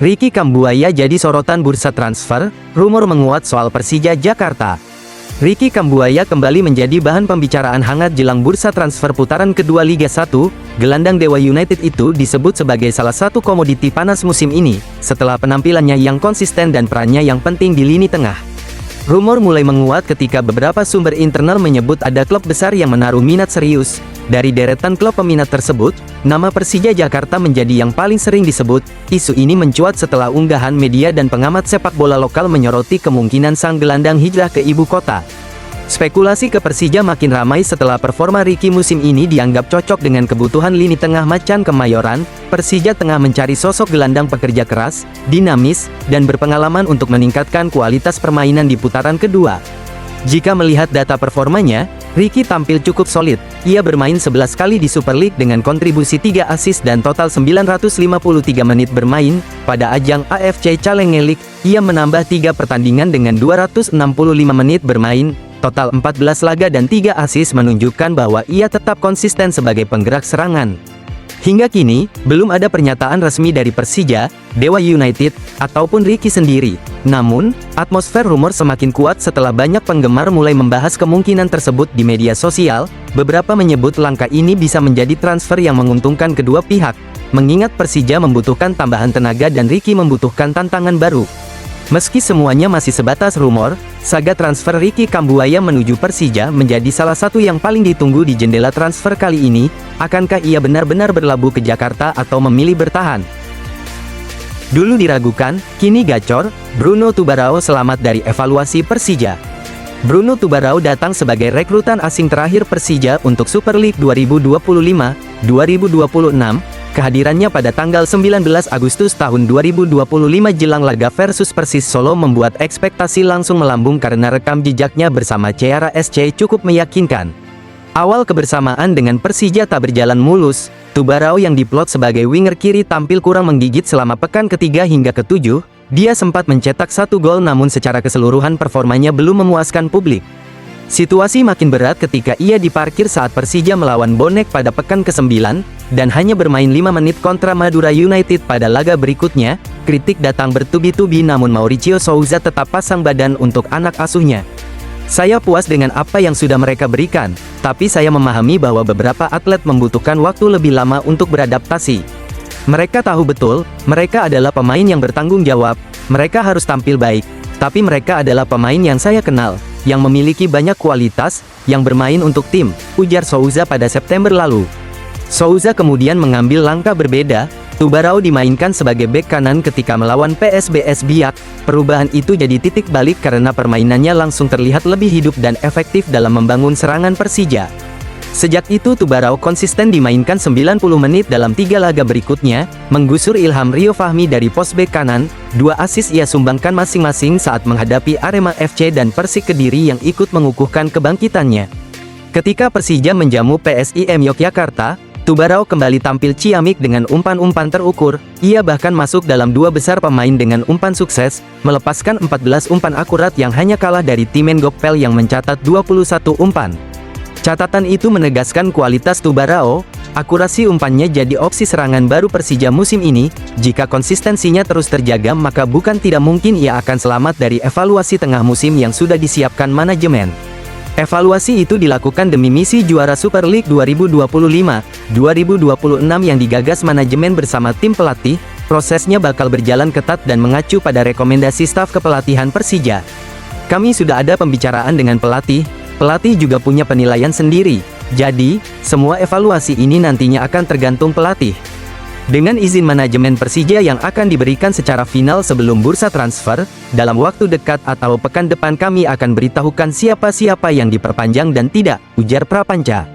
Ricky Kambuaya jadi sorotan bursa transfer, rumor menguat soal Persija Jakarta. Ricky Kambuaya kembali menjadi bahan pembicaraan hangat jelang bursa transfer putaran kedua Liga 1. Gelandang Dewa United itu disebut sebagai salah satu komoditi panas musim ini, setelah penampilannya yang konsisten dan perannya yang penting di lini tengah. Rumor mulai menguat ketika beberapa sumber internal menyebut ada klub besar yang menaruh minat serius. Dari deretan klub peminat tersebut, nama Persija Jakarta menjadi yang paling sering disebut. Isu ini mencuat setelah unggahan media dan pengamat sepak bola lokal menyoroti kemungkinan sang gelandang hijrah ke ibu kota. Spekulasi ke Persija makin ramai setelah performa Ricky musim ini dianggap cocok dengan kebutuhan lini tengah macan Kemayoran. Persija tengah mencari sosok gelandang pekerja keras, dinamis, dan berpengalaman untuk meningkatkan kualitas permainan di putaran kedua. Jika melihat data performanya, Ricky tampil cukup solid. Ia bermain 11 kali di Super League dengan kontribusi 3 assist dan total 953 menit bermain. Pada ajang AFC Challenge League, ia menambah 3 pertandingan dengan 265 menit bermain. Total 14 laga dan 3 assist menunjukkan bahwa ia tetap konsisten sebagai penggerak serangan. Hingga kini, belum ada pernyataan resmi dari Persija, Dewa United, ataupun Ricky sendiri. Namun, atmosfer rumor semakin kuat setelah banyak penggemar mulai membahas kemungkinan tersebut di media sosial. Beberapa menyebut langkah ini bisa menjadi transfer yang menguntungkan kedua pihak, mengingat Persija membutuhkan tambahan tenaga dan Ricky membutuhkan tantangan baru. Meski semuanya masih sebatas rumor, saga transfer Ricky Kambuaya menuju Persija menjadi salah satu yang paling ditunggu di jendela transfer kali ini. Akankah ia benar-benar berlabuh ke Jakarta atau memilih bertahan? Dulu diragukan, kini gacor. Bruno Tubarão selamat dari evaluasi Persija. Bruno Tubarão datang sebagai rekrutan asing terakhir Persija untuk Super League 2025-2026. Kehadirannya pada tanggal 19 Agustus tahun 2025 jelang laga versus Persis Solo membuat ekspektasi langsung melambung karena rekam jejaknya bersama Ceará SC cukup meyakinkan. Awal kebersamaan dengan Persija tak berjalan mulus. Tubarão yang diplot sebagai winger kiri tampil kurang menggigit selama pekan ketiga hingga ketujuh. Dia sempat mencetak 1 gol namun secara keseluruhan performanya belum memuaskan publik. Situasi makin berat ketika ia diparkir saat Persija melawan Bonek pada pekan ke-9, dan hanya bermain 5 menit kontra Madura United pada laga berikutnya. Kritik datang bertubi-tubi namun Mauricio Souza tetap pasang badan untuk anak asuhnya. Saya puas dengan apa yang sudah mereka berikan, tapi saya memahami bahwa beberapa atlet membutuhkan waktu lebih lama untuk beradaptasi. Mereka tahu betul, mereka adalah pemain yang bertanggung jawab, mereka harus tampil baik, tapi mereka adalah pemain yang saya kenal, yang memiliki banyak kualitas, yang bermain untuk tim, ujar Souza pada September lalu. Souza kemudian mengambil langkah berbeda. Tubarão dimainkan sebagai bek kanan ketika melawan PSBS Biak. Perubahan itu jadi titik balik karena permainannya langsung terlihat lebih hidup dan efektif dalam membangun serangan Persija. Sejak itu Tubarão konsisten dimainkan 90 menit dalam 3 laga berikutnya, menggusur Ilham Rio Fahmi dari pos bek kanan. 2 assist ia sumbangkan masing-masing saat menghadapi Arema FC dan Persik Kediri yang ikut mengukuhkan kebangkitannya. Ketika Persija menjamu PSIM Yogyakarta, Tubarão kembali tampil ciamik dengan umpan-umpan terukur. Ia bahkan masuk dalam 2 besar pemain dengan umpan sukses, melepaskan 14 umpan akurat yang hanya kalah dari Timen Gokpel yang mencatat 21 umpan. Catatan itu menegaskan kualitas Tubarão. Akurasi umpannya jadi opsi serangan baru Persija musim ini. Jika konsistensinya terus terjaga maka bukan tidak mungkin ia akan selamat dari evaluasi tengah musim yang sudah disiapkan manajemen. Evaluasi itu dilakukan demi misi juara Super League 2025-2026 yang digagas manajemen bersama tim pelatih. Prosesnya bakal berjalan ketat dan mengacu pada rekomendasi staf kepelatihan Persija. Kami sudah ada pembicaraan dengan pelatih juga punya penilaian sendiri. Jadi, semua evaluasi ini nantinya akan tergantung pelatih. Dengan izin manajemen Persija yang akan diberikan secara final sebelum bursa transfer, dalam waktu dekat atau pekan depan kami akan beritahukan siapa-siapa yang diperpanjang dan tidak, ujar Prapanca.